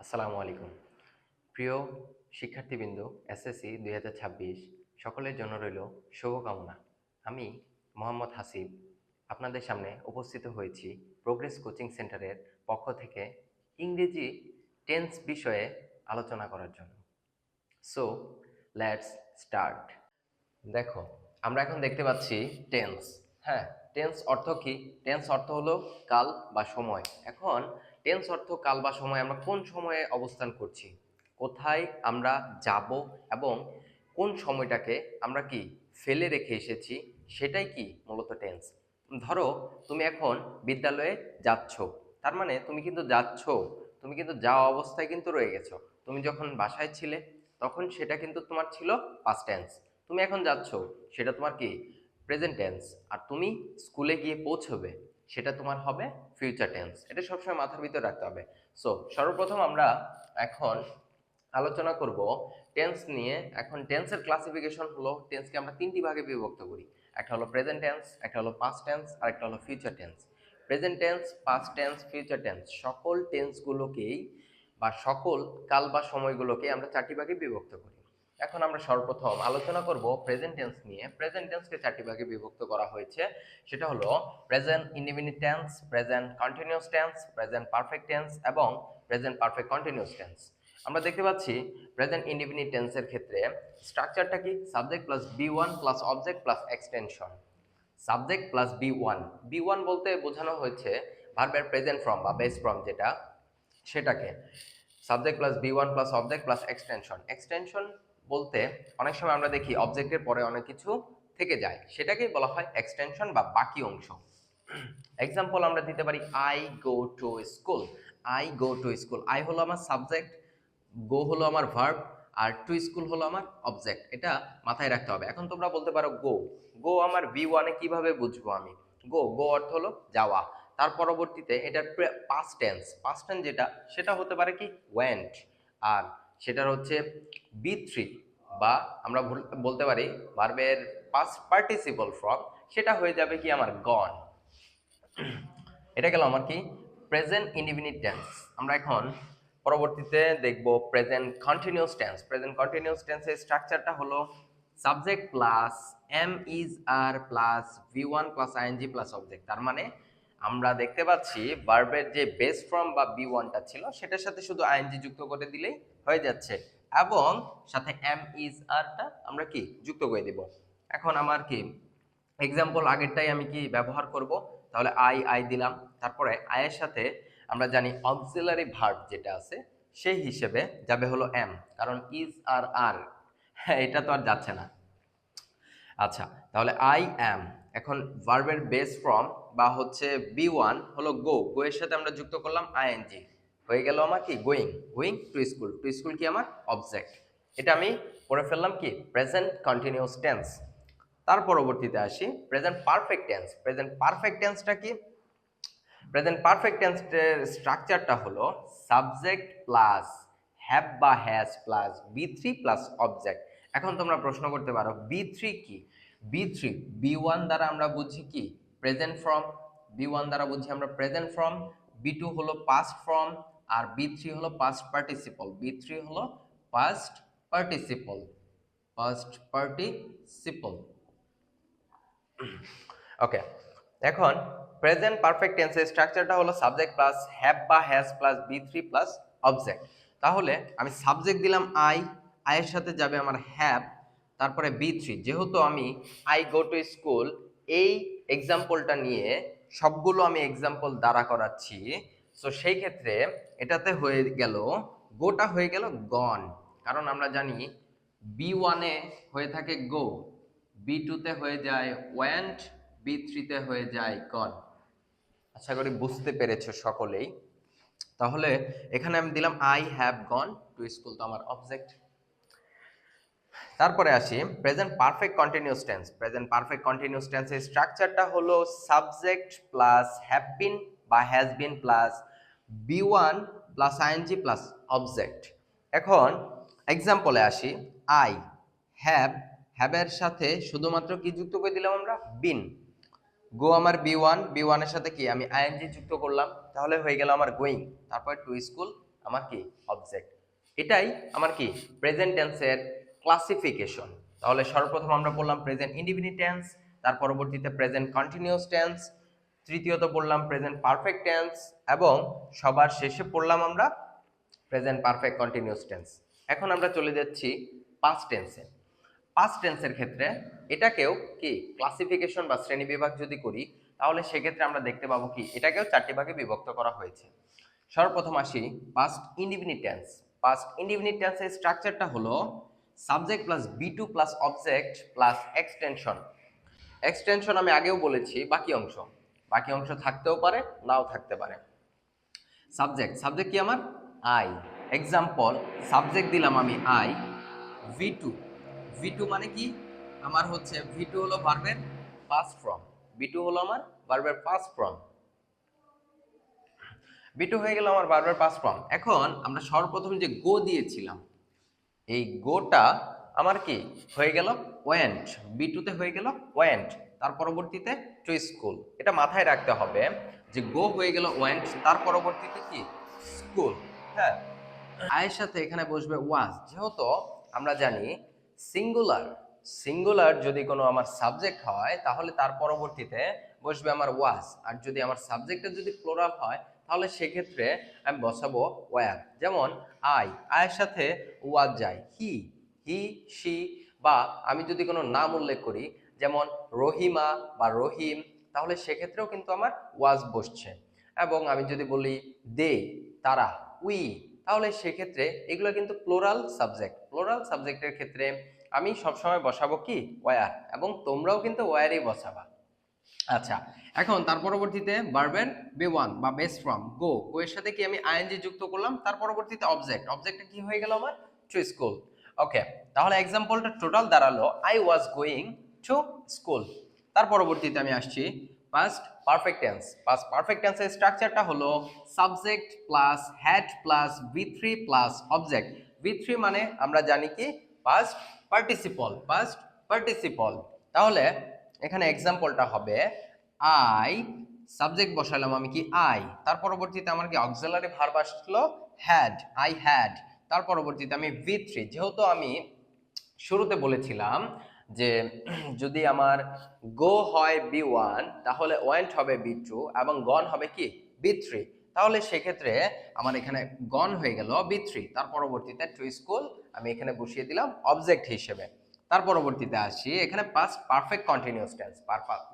আসসালামু আলাইকুম। প্রিয় শিক্ষার্থীবৃন্দ, এসএসসি 2026 সকলের জন্য রইল শুভকামনা। আমি মোহাম্মদ হাসিব আপনাদের সামনে উপস্থিত হয়েছি প্রোগ্রেস কোচিং সেন্টারের পক্ষ থেকে ইংরেজি টেন্স বিষয়ে আলোচনা করার জন্য। So let's start. দেখো, আমরা এখন দেখতে পাচ্ছি টেন্স। হ্যাঁ, টেন্স অর্থ কি? টেন্স অর্থ হলো কাল বা সময়। এখন টেন্স অর্থ কাল বা সময়, আমরা কোন সময়ে অবস্থান করছি, কোথায় আমরা যাব এবং কোন সময়টাকে আমরা কি ফেলে রেখে এসেছি, সেটাই কি মূলত টেন্স। ধরো তুমি এখন বিদ্যালয়ে যাচ্ছ, তার মানে তুমি কিন্তু যাচ্ছ, তুমি কিন্তু যাওয়া অবস্থায় কিন্তু রয়ে গেছো। তুমি যখন বাসায় ছিলে তখন সেটা কিন্তু তোমার ছিল পাস্ট টেন্স। তুমি এখন যাচ্ছ, সেটা তোমার কি প্রেজেন্ট টেন্স। আর তুমি স্কুলে গিয়ে পৌঁছবে, সেটা তোমার হবে ফিউচার টেন্স। এটা সবসময় মাথার ভিতরে রাখতে হবে। সো সর্বপ্রথম আমরা এখন আলোচনা করব টেন্স নিয়ে। এখন টেন্সের ক্লাসিফিকেশন হলো, টেন্সকে আমরা তিনটি ভাগে বিভক্ত করি। একটা হলো প্রেজেন্ট টেন্স, একটা হলো পাস্ট টেন্স, আর একটা হলো future tense. Present tense, past tense, future tense, সকল টেন্সগুলোকেই বা সকল কাল বা সময়গুলোকে আমরা চারটি ভাগে বিভক্ত করি। এখন আমরা সর্বপ্রথম আলোচনা করব প্রেজেন্ট টেন্স নিয়ে। প্রেজেন্ট টেন্সকে চারটি ভাগে বিভক্ত করা হয়েছে। সেটা হলো present indefinite tense, present continuous tense, present perfect tense এবং প্রেজেন্ট পারফেক্ট কন্টিনিউয়াস টেন্স। আমরা দেখতে পাচ্ছি প্রেজেন্ট ইনডেফিনিট টেন্সের ক্ষেত্রে স্ট্রাকচারটা কি? Subject plus V one plus object plus extension. Subject plus V one, V one বলতে বোঝানো হয়েছে ভার্বের প্রেজেন্ট ফর্ম বা বেস ফর্ম যেটা, সেটাকে। Subject plus V one plus object plus extension. Extension বলতে অনেক সময় আমরা দেখি অবজেক্টের পরে অনেক কিছু থেকে যায়, সেটাকেই বলা হয় এক্সটেনশন বা বাকি অংশ। এক্সাম্পল আমরা দিতে পারি I go to school. I go to school, I হলো আমার সাবজেক্ট, গো হলো আমার ভার্ব, আর টু স্কুল হলো আমার অবজেক্ট। এটা মাথায় রাখতে হবে। এখন তোমরা বলতে পারো গো, গো আমার বি ওয়ানে কিভাবে বুঝবো আমি? গো, গো অর্থ হলো যাওয়া। তার পরবর্তীতে এটার পাস্ট টেন্স, পাস্ট টেন্স যেটা, সেটা হতে পারে কি ওয়েন্ট। আর সেটার হচ্ছে বি থ্রি, বা আমরা বলতে পারি ভার্বের পাস্ট পার্টিসিপল ফর্ম, সেটা হয়ে যাবে কি আমার গন। এটা গেল আমার কি প্রেজেন্ট ইনডিফিনিট টেন্স। আমরা এখন পরবর্তীতে দেখব present continuous tense. Present continuous টেন্সের স্ট্রাকচারটা হলো subject plus am is are plus V one plus ING plus object. তার মানে আমরা দেখতে পাচ্ছি ভার্বের যে বেস ফর্ম বা বি ওয়ানটা ছিল, সেটার সাথে শুধু আইএনজি যুক্ত করে দিলেই হয়ে যাচ্ছে, এবং সাথে এম ইজ আরটা আমরা কি যুক্ত করে দিব। এখন আমার কি এক্সাম্পল আগেরটাই আমি কি ব্যবহার করব, তাহলে আই আই দিলাম, তারপরে আয়ের সাথে আমরা জানি অক্সিলারি ভার্ব যেটা আছে সেই হিসেবে যাবে হলো এম, কারণ ইজ আর আর, হ্যাঁ এটা তো আর যাচ্ছে না। আচ্ছা, তাহলে আই অ্যাম, এখন ভার্বের বেস ফর্ম বা হচ্ছে বি ওয়ান হলো গো, গো এর সাথে আমরা যুক্ত করলাম আইএনজি, হয়ে গেল আমার কি going, going to school, to school কি আমার অবজেক্ট। এটা আমি পড়ে ফেললাম কি প্রেজেন্ট কন্টিনিউয়াস টেন্স। তার পরবর্তীতে আসি present perfect tense. Present perfect টেন্সটা কি? প্রেজেন্ট পারফেক্ট টেন্সের স্ট্রাকচারটা হলো সাবজেক্ট প্লাস হ্যাভ বা has plus V three plus object. এখন তোমরা প্রশ্ন করতে পারো বি থ্রি কি? বি থ্রি, বি ওয়ান দ্বারা আমরা বুঝি কি প্রেজেন্ট ফর্ম, বি ওয়ান দ্বারা বুঝি আমরা প্রেজেন্ট ফর্ম, বি টু হলো পাস্ট ফর্ম, আর বি থ্রি হলো পাস্ট পার্টিসিপল। বি থ্রি হলো past participle, past participle. Okay, এখন প্রেজেন্ট পারফেক্ট টেন্সের স্ট্রাকচারটা হলো সাবজেক্ট প্লাস হ্যাভ বা has plus V three plus object. তাহলে আমি সাবজেক্ট দিলাম আই, আয়ের সাথে যাবে আমার হ্যাভ, তারপরে বি থ্রি। যেহেতু আমি আই গো টু স্কুল এই এক্সাম্পলটা নিয়ে সবগুলো আমি এক্সাম্পল দ্বারা করাচ্ছি, সো সেই ক্ষেত্রে এটাতে হয়ে গেল, গোটা হয়ে গেল গন। কারণ আমরা জানি বি ওয়ানে হয়ে থাকে গো, বি টুতে হয়ে যায় ওয়েন্ট, বি থ্রিতে হয়ে যায় গন। আশা করি বুঝতে পেরেছো সকলেই। তাহলে এখানে আমি দিলাম I have gone to school, তো আমার অবজেক্ট। তারপরে আসি present perfect continuous tense. Present perfect continuous টেন্সের স্ট্রাকচারটা হলো সাবজেক্ট প্লাস হ্যাভ বিন বা has been plus V one plus ING plus object. এখন এক্সাম্পলে আসি আই হ্যাভ, হ্যাভের সাথে শুধুমাত্র কি যুক্ত করে দিলাম আমরা বিন। গো আমার বি ওয়ান, বি ওয়ানের সাথে কি আমি আইএনজি যুক্ত করলাম, তাহলে হয়ে গেল আমার গোয়িং, তারপর টু স্কুল আমার কি অবজেক্ট। এটাই আমার কি প্রেজেন্ট টেন্সের ক্লাসিফিকেশন। তাহলে সর্বপ্রথম আমরা পড়লাম প্রেজেন্ট ইনডিফিনিট টেন্স, তার পরবর্তীতে প্রেজেন্ট কন্টিনিউয়াস টেন্স, তৃতীয়ত পড়লাম প্রেজেন্ট পারফেক্ট টেন্স এবং সবার শেষে পড়লাম আমরা প্রেজেন্ট পারফেক্ট কন্টিনিউয়াস টেন্স। এখন আমরা চলে যাচ্ছি পাস্ট টেন্সে। পাস্ট টেন্সের ক্ষেত্রে এটাকেও কি ক্লাসিফিকেশন বা শ্রেণী বিভাগ যদি করি তাহলে সেক্ষেত্রে আমরা দেখতে পাবো কি এটাকেও 4টি ভাগে বিভক্ত করা হয়েছে। সর্বপ্রথম আসি past indefinite tense. Past indefinite টেন্সের স্ট্রাকচারটা হলো subject plus V two plus object plus extension. Extension আমি আগেও বলেছি বাকি অংশ থাকতেও পারে নাও থাকতে পারে। সাবজেক্ট কি আমার আই। এক্সাম্পল সাবজেক্ট দিলাম আমি আই, ভি টু মানে কি আমার হচ্ছে ভি2 হলো ভার্বের পাস্ট ফর্ম, ভি2 হলো আমার ভার্বের পাস্ট ফর্ম, ভি2 হয়ে গেল আমার ভার্বের পাস্ট ফর্ম। এখন আমরা সর্বপ্রথম যে গো দিয়েছিলাম এই গোটা আমার কি হয়ে গেল ওয়েন্ট, বি2 তে হয়ে গেল ওয়েন্ট, তার পরবর্তীতে টু স্কুল। এটা মাথায় রাখতে হবে যে গো হয়ে গেল ওয়েন্ট, তার পরবর্তীতে কি স্কুল। হ্যাঁ, আয়ের সাথে এখানে বসবে ওয়াজ, যেহেতু আমরা জানি সিঙ্গুলার যদি কোনো আমার সাবজেক্ট হয় তাহলে তার পরবর্তীতে বসবে আমার ওয়াজ, আর যদি আমার সাবজেক্টটা যদি প্লুরাল হয় তাহলে সেক্ষেত্রে আমি বসাবো ওয়্যার। যেমন আয়ের সাথে ওয়াজ যায়, হি শি, বা আমি যদি কোনো নাম উল্লেখ করি যেমন রহিমা বা রহিম তাহলে সেক্ষেত্রেও কিন্তু আমার ওয়াজ বসছে। এবং আমি যদি বলি দে তারা, উই, তাহলে সেক্ষেত্রে এগুলো কিন্তু প্লুরাল সাবজেক্টের ক্ষেত্রে আমি সবসময় বসাবো কি ওয়্যার, এবং তোমরাও কিন্তু ওয়্যারই বসাবা। আচ্ছা, এখন তার পরবর্তীতে ভার্বের বি1 বা বেস ফর্ম গো এর সাথে কি আমি আইএনজি যুক্ত করলাম, তার পরবর্তীতে অবজেক্টটা কি হয়ে গেল আমার টু স্কুল। ওকে, তাহলে এক্সাম্পলটা টোটাল দাঁড়ালো I was going to school. তার পরবর্তীতে আমি আসছি past perfect tense. Past perfect টেন্সের স্ট্রাকচারটা হলো সাবজেক্ট প্লাস হ্যাড প্লাস ভি3 প্লাস অবজেক্ট। ভি3 মানে আমরা জানি কি পাস্ট পার্টিসিপল। তাহলে এখানে এক্সাম্পলটা হবে আই, সাবজেক্ট বসালাম আমি কি আই, তার পরবর্তীতে আমার কি অক্সিলারি ভার্ব আসলো হ্যাড, আই হ্যাড, তার পরবর্তীতে আমি ভি3, যেহেতু আমি শুরুতে বলেছিলাম যে যদি আমার গো হয় বি1 তাহলে ওয়েন্ট হবে বি2 এবং গন হবে কি বি3, তাহলে সেক্ষেত্রে আমার এখানে গন হয়ে গেল বি3, তার পরবর্তীতে টু স্কুল আমি এখানে বসিয়ে দিলাম অবজেক্ট হিসেবে। তার পরবর্তীতে আসি এখানে past perfect continuous tense.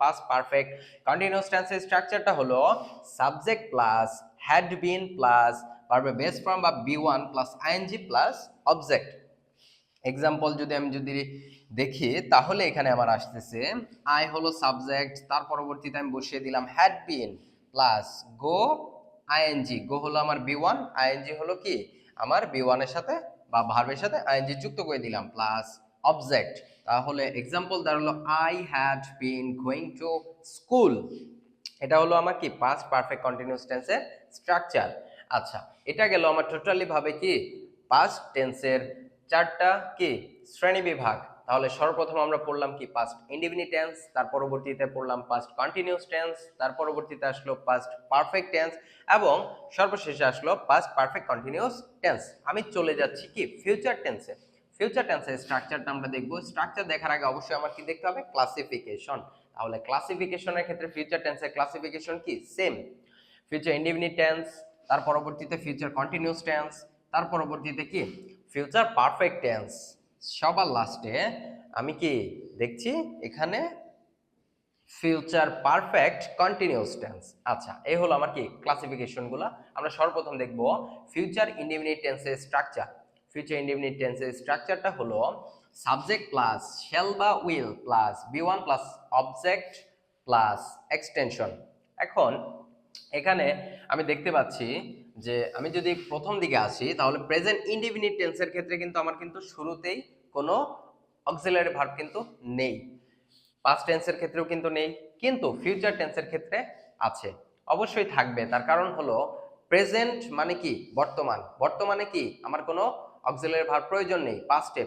Past perfect continuous টেন্সের স্ট্রাকচারটা হলো subject plus had been plus ভার্বের বেস ফর্ম বা V one plus ING plus object. Example আমি যদি দেখি তাহলে এখানে আমার আসতেছে আই হলো সাবজেক্ট, তার পরবর্তীতে আমি বসিয়ে দিলাম had been plus go ING, go হলো আমার বি1, আইএনজি হলো কি আমার বি1 এর সাথে বা ভার্বের সাথে আইএনজি যুক্ত করে দিলাম প্লাস অবজেক্ট। তাহলে এক্সাম্পল দাঁড়ালো I had been going to school. এটা হলো আমার কি পাস্ট পারফেক্ট কন্টিনিউয়াস টেন্সের স্ট্রাকচার। আচ্ছা, এটা গেল আমার টোটালি ভাবে কি পাস্ট টেন্সের 4টা কি শ্রেণী বিভাগ। তাহলে সর্বপ্রথম আমরা পড়লাম কি পাস্ট ইনডিফিনিট টেন্স, তার পরবর্তীতে পড়লাম পাস্ট কন্টিনিউয়াস টেন্স, তার পরবর্তীতে আসলো পাস্ট পারফেক্ট টেন্স এবং সর্বশেষে আসলো পাস্ট পারফেক্ট কন্টিনিউয়াস টেন্স। আমি চলে যাচ্ছি কি ফিউচার টেন্সে। ফিউচার টেন্সের স্ট্রাকচারটা আমরা দেখব। স্ট্রাকচার দেখার আগে অবশ্যই আমার কি দেখতে হবে ক্লাসিফিকেশন। তাহলে ক্লাসিফিকেশনের ক্ষেত্রে ফিউচার টেন্সের ক্লাসিফিকেশন কি সেম, ফিউচার ইনডিফিনিট টেন্স, তার পরবর্তীতে ফিউচার কন্টিনিউয়াস টেন্স, তার পরবর্তীতে কি ফিউচার পারফেক্ট টেন্স, সবার লাস্টে আমি কি দেখছি এখানে ফিউচার পারফেক্ট কন্টিনিউয়াস টেন্স। আচ্ছা, এই হলো আমার কি ক্লাসিফিকেশনগুলো। আমরা সর্বপ্রথম দেখব ফিউচার ইনডিফিনিট টেন্সের স্ট্রাকচার। ফিউচার ইনডিফিনিট টেন্সের স্ট্রাকচারটা হলো সাবজেক্ট প্লাস শ্যাল বা will plus B one plus object plus extension. এখন এখানে আমি দেখতে পাচ্ছি যে আমি যদি প্রথম দিকে আসি তাহলে প্রেজেন্ট ইনডিফিনিট টেন্সের ক্ষেত্রে কিন্তু আমার কিন্তু শুরুতেই কোনো অক্সিলারি ভার্ব কিন্তু নেই, পাস্ট টেন্সের ক্ষেত্রেও কিন্তু নেই, কিন্তু ফিউচার টেন্সের ক্ষেত্রে আছে, অবশ্যই থাকবে। তার কারণ হলো প্রেজেন্ট মানে কি বর্তমানে কি আমার কোনো অক্সিলারি ভার্ব প্রয়োজন নেই,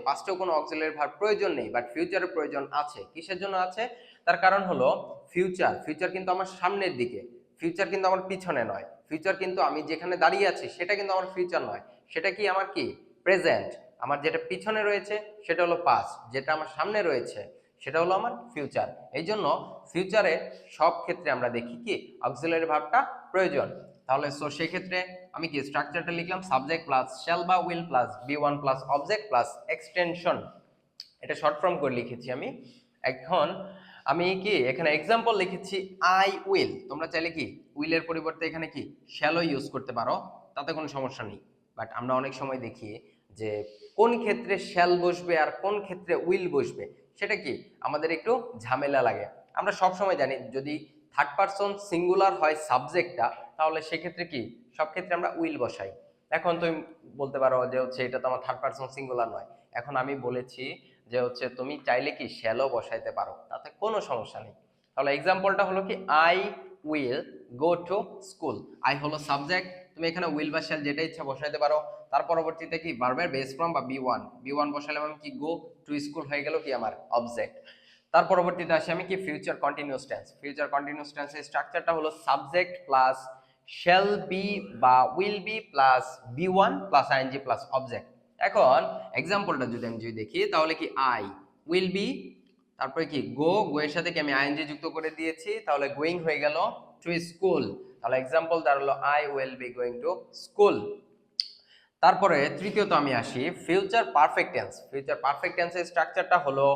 পাস্টেও কোনো অক্সিলারি ভার্ব প্রয়োজন নেই, বাট ফিউচারের প্রয়োজন আছে। কিসের জন্য আছে? তার কারণ হলো ফিউচার কিন্তু আমার সামনের দিকে, ফিউচার কিন্তু আমার পিছনে নয়। ফিউচার কিন্তু আমি যেখানে দাঁড়িয়ে আছি সেটা কিন্তু আমার ফিউচার নয়, সেটা কি আমার কি প্রেজেন্ট। আমার যেটা পিছনে রয়েছে সেটা হলো পাস্ট, যেটা আমার সামনে রয়েছে সেটা হলো আমার ফিউচার। এই জন্য ফিউচারে সব ক্ষেত্রে আমরা দেখি কি অক্সিলারি ভার্বটা প্রয়োজন। তাহলে সো সেই ক্ষেত্রে আমি কি স্ট্রাকচারটা লিখলাম সাবজেক্ট প্লাস শ্যাল বা will plus V one plus object plus extension, এটা শর্ট ফর্ম করে লিখেছি আমি। এখন আমি কি এখানে এক্সাম্পল লিখেছি আই উইল, তোমরা চাইলে কি উইলের পরিবর্তে এখানে কি শ্যালও ইউজ করতে পারো, তাতে কোনো সমস্যা নেই। বাট আমরা অনেক সময় দেখি যে কোন ক্ষেত্রে শ্যাল বসবে আর কোন ক্ষেত্রে উইল বসবে সেটা কি আমাদের একটু ঝামেলা লাগে। আমরা সব সময় জানি যদি থার্ড পারসন সিঙ্গুলার হয় সাবজেক্টটা, তাহলে সেক্ষেত্রে কি সব ক্ষেত্রে আমরা উইল বসাই। এখন তুমি বলতে পারো যে হচ্ছে এটা তো আমার থার্ড পারসন সিঙ্গুলার নয়। এখন আমি বলেছি যে হচ্ছে তুমি চাইলে কি শ্যালও বসাইতে পারো, তাতে কোনো সমস্যা নেই। তাহলে এক্সাম্পলটা হলো কি I will go to school. I হলো সাবজেক্ট, তুমি এখানে উইল বা শ্যাল যেটা ইচ্ছা বসাইতে পারো। তার পরবর্তীতে কি ভার্বের বেস ফর্ম বা বি ওয়ান বসালাম আমি কি গো টু স্কুল হয়ে গেল কি আমার অবজেক্ট। তার পরবর্তীতে আসি আমি কি future continuous tense. Future continuous টেন্সের স্ট্রাকচারটা হলো সাবজেক্ট প্লাস শ্যাল বি বা will be plus V one plus ING plus object. এখন এক্সাম্পলটা যদি আমি দেখি তাহলে কি আই উইল বি, তারপরে কি গো, গো এর সাথে কি আমি আইএনজি যুক্ত করে দিয়েছি, তাহলে গোয়িং হয়ে গেল টু স্কুল। তাহলে এক্সাম্পল দাঁড়ালো I will be going to school. তারপরে তৃতীয়ত আমি আসি future perfect tense. Future perfect টেন্সের স্ট্রাকচারটা হলো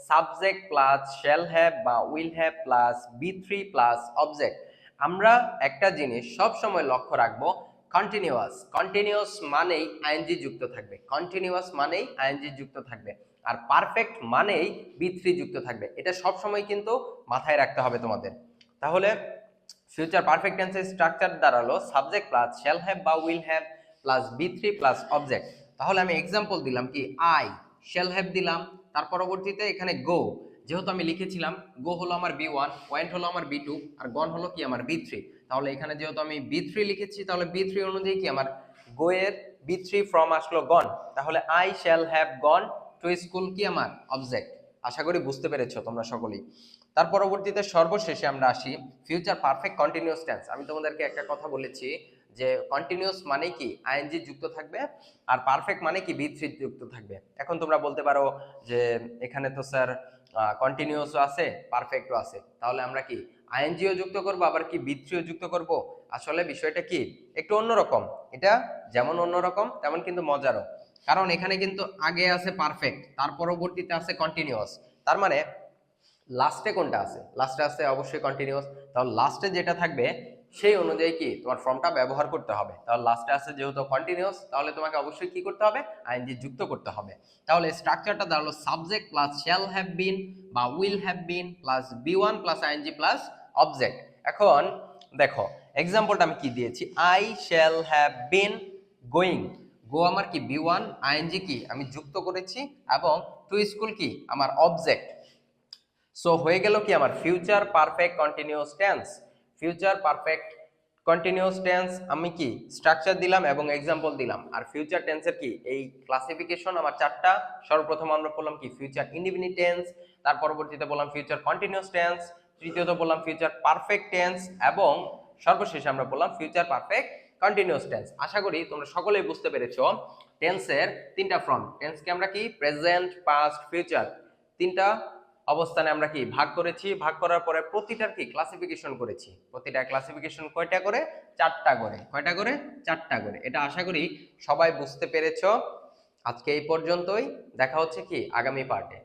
সাবজেক্ট প্লাস শ্যাল হ্যাভ বা will have plus V three plus object. আমরা একটা জিনিস সব সময় লক্ষ্য রাখবো, কন্টিনিউয়াস। কন্টিনিউয়াস মানেই আইএনজি যুক্ত থাকবে, কন্টিনিউয়াস মানেই আইএনজি যুক্ত থাকবে, আর পারফেক্ট মানেই বি থ্রি যুক্ত থাকবে। এটা সব সময় কিন্তু মাথায় রাখতে হবে তোমাদের। তাহলে ফিউচার পারফেক্ট টেন্সের স্ট্রাকচার দাঁড়ালো সাবজেক্ট প্লাস শ্যাল হ্যাভ বা will have plus V three plus object. তাহলে আমি এক্সাম্পল দিলাম কি আই শ্যাল হ্যাভ দিলাম, তার পরবর্তীতে এখানে গো, যেহেতু আমি লিখেছিলাম গো হলো আমার বি ওয়ান, ওয়েন্ট হলো আমার বি টু, আর গন হলো কি আমার বি থ্রি। তাহলে এখানে যেহেতু আমি বি থ্রি লিখেছি, তাহলে বি থ্রি অনুযায়ী কি আমার গো এর বি থ্রি ফ্রম আসলো গন। তাহলে I shall have gone to school কি আমার অবজেক্ট। আশা করি বুঝতে পেরেছো তোমরা সকলেই। তার পরবর্তীতে সর্বশেষে আমরা আসি ফিউচার পারফেক্ট কন্টিনিউয়াস টেন্স। আমি তোমাদেরকে একটা কথা বলেছি যে কন্টিনিউয়াস মানে কি আইএনজি যুক্ত থাকবে, আর পারফেক্ট মানে কি বি থ্রি যুক্ত থাকবে। এখন তোমরা বলতে পারো যে এখানে তো স্যার কন্টিনিউয়াসও আছে পারফেক্টও আছে, তাহলে আমরা কি আইএনজিও যুক্ত করব আবার কি বি থ্রিও যুক্ত করব। আসলে বিষয়টা কি একটু অন্যরকম, এটা যেমন অন্যরকম তেমন কিন্তু মজারও। কারণ এখানে কিন্তু আগে আছে পারফেক্ট, তার পরবর্তীতে আছে কন্টিনিউয়াস, তার মানে লাস্টে কোনটা আছে, লাস্টে আছে অবশ্যই কন্টিনিউয়াস। তাহলে লাস্টে যেটা থাকবে সেই অনুযায়ী কি তোমার ফর্মটা ব্যবহার করতে হবে। তাহলে লাস্টে আছে যেহেতু কন্টিনিউয়াস, তাহলে তোমাকে অবশ্যই কি করতে হবে আইএনজি যুক্ত করতে হবে। তাহলে স্ট্রাকচারটা দাঁড়ালো subject plus shall have been বা will have been plus V one plus ING plus object. এখন দেখো এক্সাম্পলটা আমি কি দিয়েছি, I shall have been going, go আমার কি বি ওয়ান, আইএনজি কি আমি যুক্ত করেছি, এবং টু স্কুল কি আমার অবজেক্ট। সো হয়ে গেল কি আমার future perfect continuous tense. Future perfect continuous tense আমি কি স্ট্রাকচার দিলাম এবং এক্সাম্পল দিলাম। আর ফিউচার টেন্সের কি এই ক্লাসিফিকেশন আমার চারটা। সর্বপ্রথম আমরা বললাম কি ফিউচার ইনডিফিনিট টেন্স, তার পরবর্তীতে বললাম ফিউচার কন্টিনিউয়াস টেন্স, তৃতীয়ত বললাম ফিউচার পারফেক্ট টেন্স, এবং সর্বশেষে আমরা বললাম ফিউচার পারফেক্ট কন্টিনিউয়াস টেন্স। আশা করি তোমরা সকলেই বুঝতে পেরেছো টেন্সের তিনটা ফর্ম। টেন্সকে আমরা কি প্রেজেন্ট, পাস্ট, ফিউচার তিনটা অবস্থানে আমরা কি ভাগ করেছি। ভাগ করার পরে প্রতিটার কি ক্লাসিফিকেশন করেছি। প্রতিটা ক্লাসিফিকেশন কয়টা করে, চারটা করে। কয়টা করে, চারটা করে। এটা আশা করি সবাই বুঝতে পেরেছো। আজকে এই পর্যন্তই, দেখা হচ্ছে কি আগামী পার্টে।